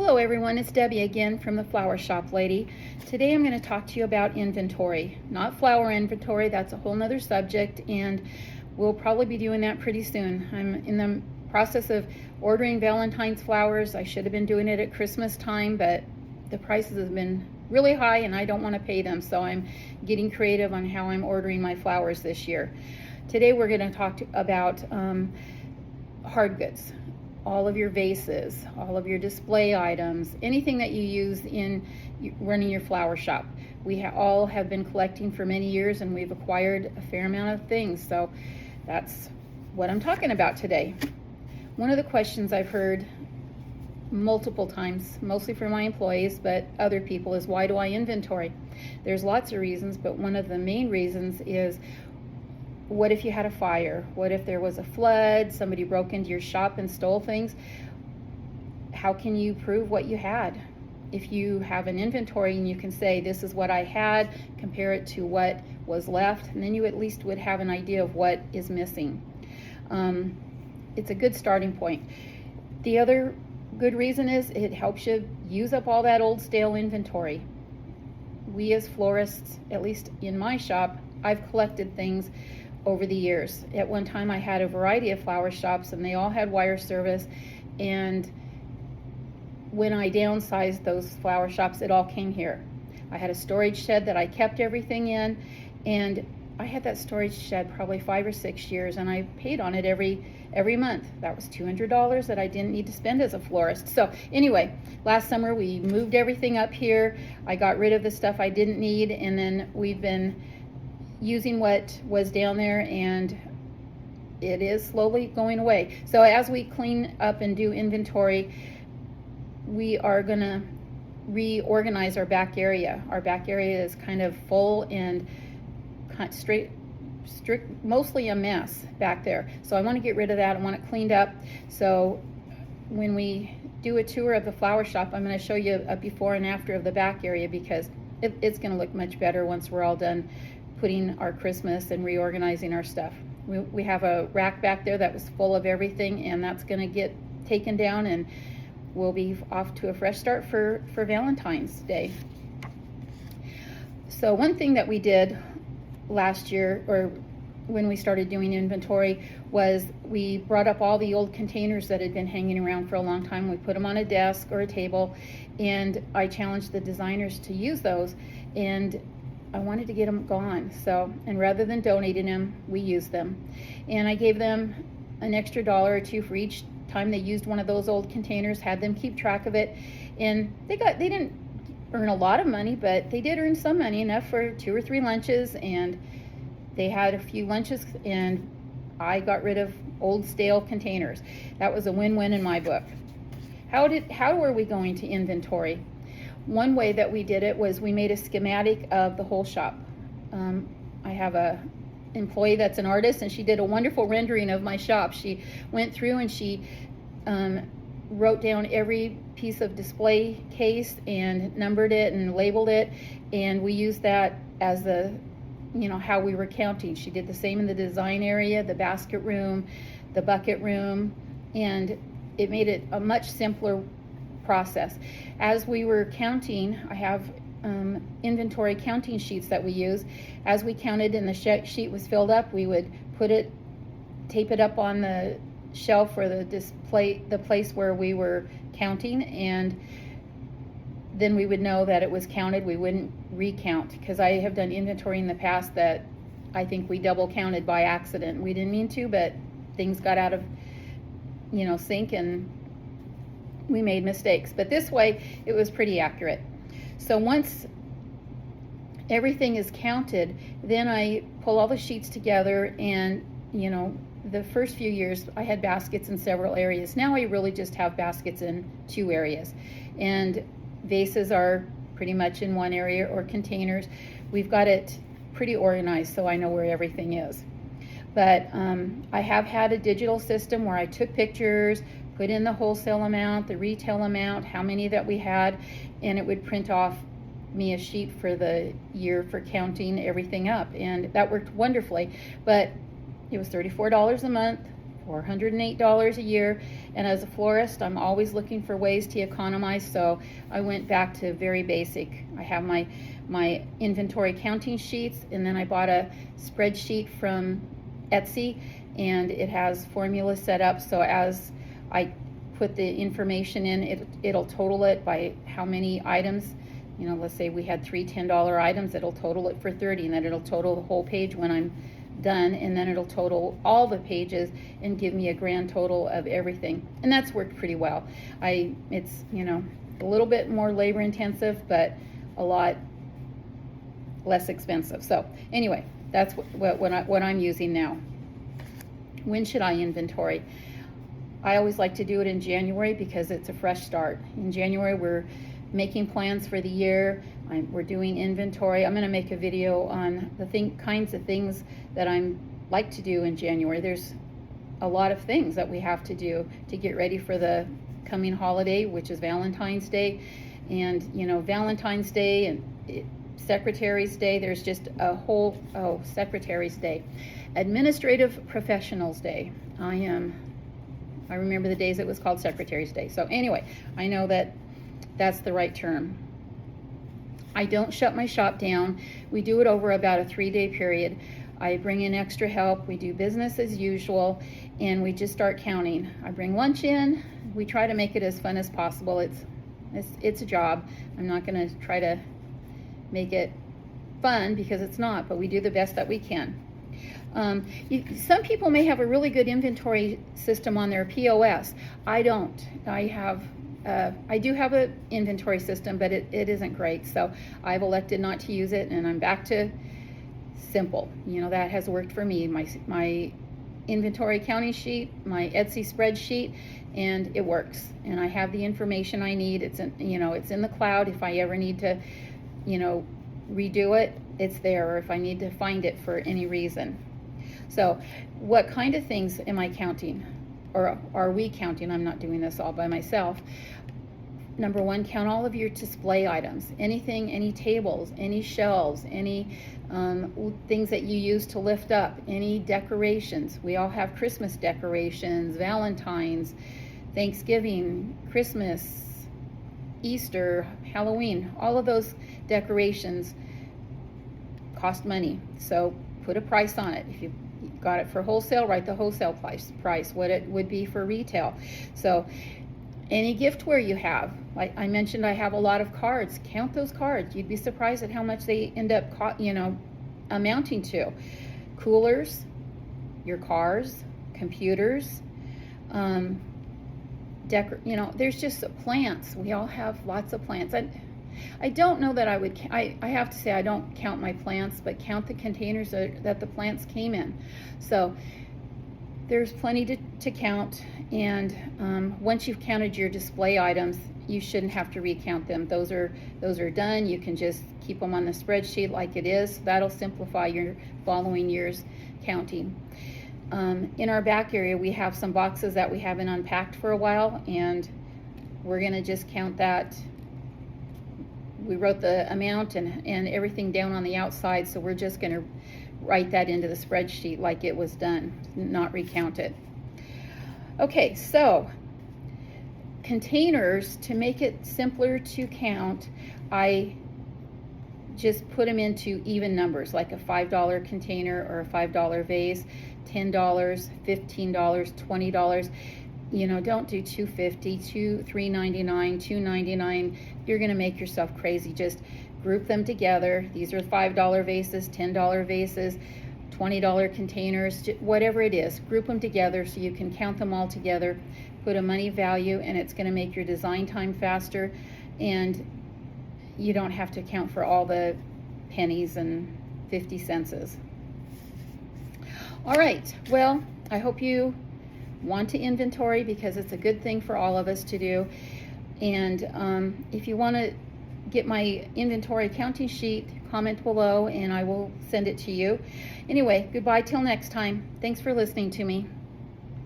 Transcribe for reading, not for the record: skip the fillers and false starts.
Hello everyone, it's Debbie again from the Flower Shop Lady. Today I'm going to talk to you about inventory. Not flower inventory, that's a whole nother subject, and we'll probably be doing that pretty soon. I'm in the process of ordering Valentine's flowers. I should have been doing it at Christmas time, but the prices have been really high and I don't want to pay them, so I'm getting creative on how I'm ordering my flowers this year. Today we're going to talk about hard goods. All of your vases, all of your display items, anything that you use in running your flower shop. We all have been collecting for many years and we've acquired a fair amount of things, so that's what I'm talking about today. One of the questions I've heard multiple times, mostly from my employees, but other people, is why do I inventory? There's lots of reasons, but one of the main reasons is, what if you had a fire? What if there was a flood? Somebody broke into your shop and stole things? How can you prove what you had? If you have an inventory and you can say, this is what I had, compare it to what was left, and then you at least would have an idea of what is missing. It's a good starting point. The other good reason is it helps you use up all that old stale inventory. We as florists, at least in my shop, I've collected things over the years. At one time I had a variety of flower shops and they all had wire service, and when I downsized those flower shops, it all came here. I had a storage shed that I kept everything in, and I had that storage shed probably 5 or 6 years, and I paid on it every month. That was $200 that I didn't need to spend as a florist. So anyway, last summer we moved everything up here. I got rid of the stuff I didn't need, and then we've been using what was down there, and it is slowly going away. So as we clean up and do inventory, we are gonna reorganize our back area. Our back area is kind of full and mostly a mess back there. So I want to get rid of that. I want it cleaned up. So when we do a tour of the flower shop, I'm going to show you a before and after of the back area, because it's going to look much better once we're all done putting our Christmas and reorganizing our stuff. We have a rack back there that was full of everything, and that's going to get taken down, and we'll be off to a fresh start for Valentine's Day. So one thing that we did last year, or when we started doing inventory, was we brought up all the old containers that had been hanging around for a long time. We put them on a desk or a table, and I challenged the designers to use those, and I wanted to get them gone. So, and rather than donating them, we used them, and I gave them an extra $1 or $2 for each time they used one of those old containers, had them keep track of it, and they didn't earn a lot of money, but they did earn some money, enough for 2 or 3 lunches, and they had a few lunches, and I got rid of old stale containers. That was a win-win in my book. How were we going to inventory? One way that we did it was we made a schematic of the whole shop. I have a employee that's an artist, and she did a wonderful rendering of my shop. She went through and she wrote down every piece of display case and numbered it and labeled it, and we used that as the, how we were counting. She did the same in the design area, the basket room, the bucket room, and it made it a much simpler process. As we were counting, I have inventory counting sheets that we use. As we counted and the sheet was filled up, we would tape it up on the shelf or the place where we were counting, and then we would know that it was counted. We wouldn't recount, because I have done inventory in the past that I think we double counted by accident. We didn't mean to, but things got out of sync and we made mistakes. But this way it was pretty accurate. So once everything is counted, then I pull all the sheets together, and the first few years I had baskets in several areas. Now I really just have baskets in 2 areas, and vases are pretty much in 1 area, or containers. We've got it pretty organized, so I know where everything is. But I have had a digital system where I took pictures, put in the wholesale amount, the retail amount, how many that we had, and it would print off me a sheet for the year for counting everything up, and that worked wonderfully. But it was $34 a month or $108 a year. And as a florist, I'm always looking for ways to economize, so I went back to very basic. I have my inventory counting sheets, and then I bought a spreadsheet from Etsy, and it has formulas set up, so as I put the information in, it'll total it by how many items. You know, let's say we had three $10 items, it'll total it for 30, and then it'll total the whole page when I'm done, and then it'll total all the pages and give me a grand total of everything. And that's worked pretty well. It's, you know, a little bit more labor intensive, but a lot less expensive. So anyway, that's what I'm using now. When should I inventory? I always like to do it in January because it's a fresh start. In January, we're making plans for the year. We're doing inventory. I'm going to make a video on the kinds of things that I like to do in January. There's a lot of things that we have to do to get ready for the coming holiday, which is Valentine's Day. And, you know, Valentine's Day and Secretary's Day, there's just a whole, Secretary's Day. Administrative Professionals Day. I remember the days it was called Secretary's Day. So anyway, I know that that's the right term. I don't shut my shop down. We do it over about a 3-day period. I bring in extra help. We do business as usual, and we just start counting. I bring lunch in. We try to make it as fun as possible. It's a job. I'm not going to try to make it fun because it's not, but we do the best that we can. Some people may have a really good inventory system on their POS. I don't. I do have an inventory system, but it isn't great. So I've elected not to use it, and I'm back to simple. You know, that has worked for me. My inventory counting sheet, my Etsy spreadsheet, and it works. And I have the information I need. It's in the cloud. If I ever need to, redo it, it's there, or if I need to find it for any reason. So what kind of things am I counting, or are we counting? I'm not doing this all by myself. Number one, count all of your display items. Anything, any tables, any shelves, any things that you use to lift up, any decorations. We all have Christmas decorations, Valentine's, Thanksgiving, Christmas, Easter, Halloween. All of those decorations cost money. So put a price on it. If you got it for wholesale, write the wholesale price, what it would be for retail. So any giftware you have, like I mentioned, I have a lot of cards. Count those cards. You'd be surprised at how much they end up amounting to. Coolers, your cars, computers, there's just plants. We all have lots of plants. I don't know that I have to say I don't count my plants, but count the containers that the plants came in. So there's plenty to count, and once you've counted your display items, you shouldn't have to recount them. Those are done. You can just keep them on the spreadsheet like it is. That'll simplify your following year's counting. In our back area, we have some boxes that we haven't unpacked for a while, and we're gonna just count that. We wrote the amount and everything down on the outside, so we're just gonna write that into the spreadsheet like it was done, not recount it. Okay, so containers, to make it simpler to count, I just put them into even numbers, like a $5 container or a $5 vase, $10, $15, $20. Don't do $2.50, $3.99, $2.99. You're gonna make yourself crazy. Just group them together. These are $5 vases, $10 vases, $20 containers, whatever it is. Group them together so you can count them all together, put a money value, and it's gonna make your design time faster, and you don't have to account for all the pennies and 50 cents. All right, well, I hope you want to inventory because it's a good thing for all of us to do. And if you want to get my inventory counting sheet, comment below and I will send it to you. Anyway, goodbye till next time. Thanks for listening to me.